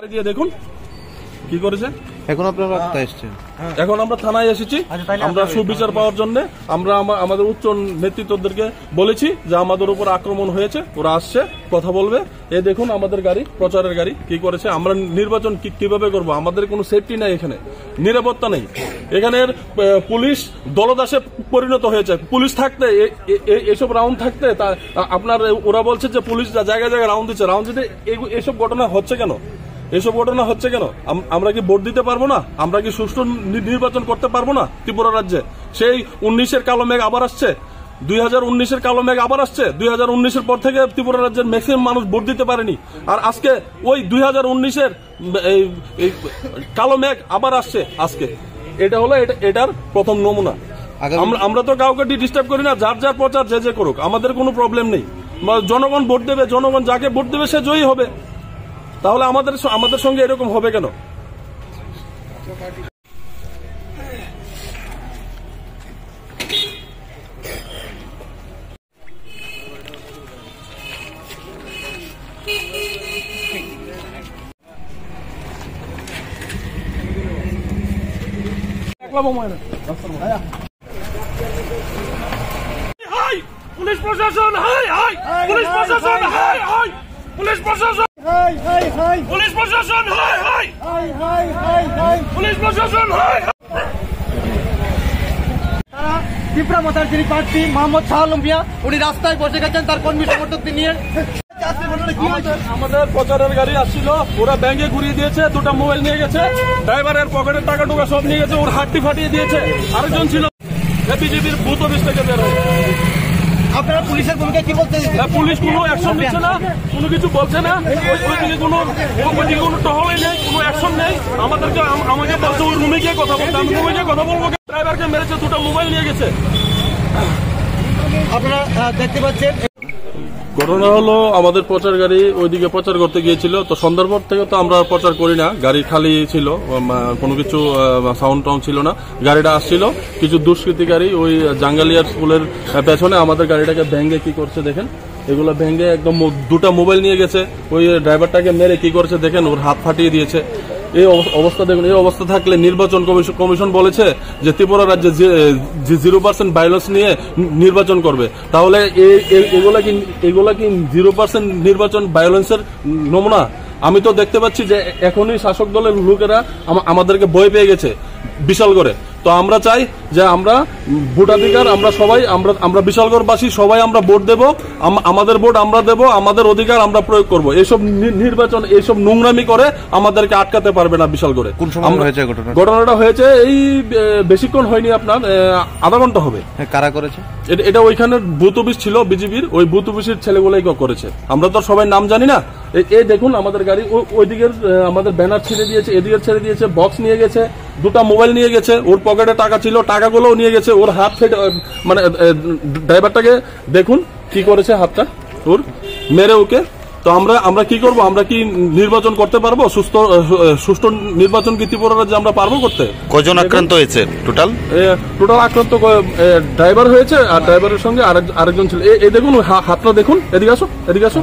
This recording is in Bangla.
দিয়ে দেখুন কি করেছে। এখন আপনারা এসেছেন, এখন আমরা থানায় এসেছি। আমরা সুবিচার পাওয়ার জন্য আমরা আমাদের উচ্চ নেতৃত্বদেরকে বলেছি যে আমাদের উপর আক্রমণ হয়েছে, ওরা আসছে কথা বলবে। এই দেখুন আমাদের গাড়ি, প্রচারের গাড়ি কি করেছে। আমরা নির্বাচন কিভাবে করব? আমাদের কোনো সেফটি নাই, এখানে নিরাপত্তা নেই। এখানের পুলিশ দলদাসে পরিণত হয়েছে। পুলিশ থাকতে এসব রাউন্ড থাকতে আপনার ওরা বলছে যে পুলিশ জায়গায় জায়গায় রাউন্ড দিচ্ছে। রাউন্ড দিতে এসব ঘটনা হচ্ছে কেন? এসব ঘটনা হচ্ছে কেন? আমরা কি ভোট দিতে পারবো না? আমরা কি সুষ্ঠু নির্বাচন করতে পারবো না ত্রিপুরা রাজ্যে? সেই 19-এর কালো মেঘ আবার আসছে, 2019-এর কালো মেঘ আবার আসছে। 2019-এর পর থেকে ত্রিপুরা রাজ্যের ম্যাক্সিমাম মানুষ ভোট দিতে পারেনি, আর আজকে ওই 2019-এর কালো মেঘ আবার আসছে আজকে। এটা হলো এটার প্রথম নমুনা। আমরা তো কাউকে ডিস্টার্ব করি না, যার যার প্রচার যে করুক, আমাদের কোনো প্রবলেম নেই। জনগণ ভোট দেবে, জনগণ যাকে ভোট দেবে সে জয়ী হবে। তাহলে আমাদের সঙ্গে এরকম হবে কেন? পুলিশ প্রশাসন, পুলিশ প্রশাসন, পুলিশ প্রশাসন, পুলিশ প্রশাসন, পুলিশ প্রশাসন। তারা ত্রিপুরা মাতার যিনি প্রার্থী মোহাম্মদ শাহ আলম মিয়া, উনি রাস্তায় বসে গেছেন তার কর্মী সমর্থকদের নিয়ে। আমাদের প্রচারের গাড়ি আসছিল, ওরা ব্যাংকে ঘুরিয়ে দিয়েছে, 2টা মোবাইল নিয়ে গেছে, ড্রাইভারের পকেটের টাকা টুকা সব নিয়ে গেছে, ওর হাতটি ফাটিয়ে দিয়েছে। আরেকজন ছিল বিজেপির বুথ অফিস থেকে বের হয়ে। আপনারা পুলিশের ভূমিকা কি বলতে? পুলিশ কোনো অ্যাকশন নিচ্ছে না, কোনো কিছু বলছে না। ওইদিকে কোনো টহলই নেই, কোনো অ্যাকশন নেই। আমাকে বলছে ওই রুমে গিয়ে কথা বলতে। আমি রুমে গিয়ে কথা বলবো? ড্রাইভারকে মেরেছে, 2টা মোবাইল নিয়ে গেছে। আপনারা দেখতে পাচ্ছেন ঘটনা হলো আমাদের প্রচার গাড়ি ওইদিকে প্রচার করতে গিয়েছিল। তো সন্ধ্যার পর থেকে তো আমরা প্রচার করি না, গাড়ি খালি ছিল, কোনো কিছু সাউন্ড টাউন্ড ছিল না। গাড়িটা আসছিল, কিছু দুষ্কৃতিকারী ওই জাঙ্গালিয়ার স্কুলের পেছনে আমাদের গাড়িটাকে ভেঙে কি করছে দেখেন। এগুলো ভেঙে একদম 2টা মোবাইল নিয়ে গেছে। ওই ড্রাইভারটাকে মেরে কি করছে দেখেন, ওর হাত ফাটিয়ে দিয়েছে। এই অবস্থা দেখুন। এই অবস্থা থাকলে নির্বাচন কমিশন বলেছে যে ত্রিপুরা রাজ্যে 0% ভায়োলেন্স নিয়ে নির্বাচন করবে। তাহলে এগুলা কি 0% নির্বাচন ভায়োলেন্সের নমুনা? আমি তো দেখতে পাচ্ছি যে এখনই শাসক দলের লোকেরা আমাদেরকে ভয় পেয়ে গেছে বিশাল করে। তো আমরা চাই যে আমরা ভোটাধিকার, আমরা সবাই, আমরা বিশালগড়বাসী সবাই আমরা ভোট দেব। আমাদের ভোট আমরা দেব, আমাদের অধিকার আমরা প্রয়োগ করব। এইসব নির্বাচন, এইসব নোংরামি করে আমাদেরকে আটকাতে পারবে না বিশালগড়ে। কোন সময় হয়েছে ঘটনাটা? হয়েছে এই বেশিক্ষণ হয়নি, আপনার আধা ঘন্টা হবে। কারা করেছে এটা? ওইখানে বুথ অফিস ছিল বিজেপির, ওই বুথ অফিসের ছেলেগুলাই করেছে। আমরা তো সবাই নাম জানি না। এই দেখুন আমাদের গাড়ি ওইদিকের আমাদের ব্যানার ছেড়ে দিয়েছে, এদিকে ছেড়ে দিয়েছে, বক্স নিয়ে গেছে, 2টা মোবাইল নিয়ে গেছে, ওর পকেটে টাকা ছিল, টাকাগুলোও নিয়ে গেছে। ওর হাত ফেটে, মানে ড্রাইভারটাকে দেখুন কি করেছে, হাতটা ওর মেরে ওকে। তো আমরা কি করব? আমরা কি নির্বাচন করতে পারবো? সুষ্ঠু নির্বাচন কি ত্রিপুরা রাজ্যে আমরা পারবো করতে? কজন আক্রান্ত হয়েছে টোটাল? আক্রান্ত ড্রাইভার হয়েছে, আর ড্রাইভারের সঙ্গে আরেকজন ছিল। এই দেখুন হাতটা দেখুন, এদিকে আসো, এদিকে আসো।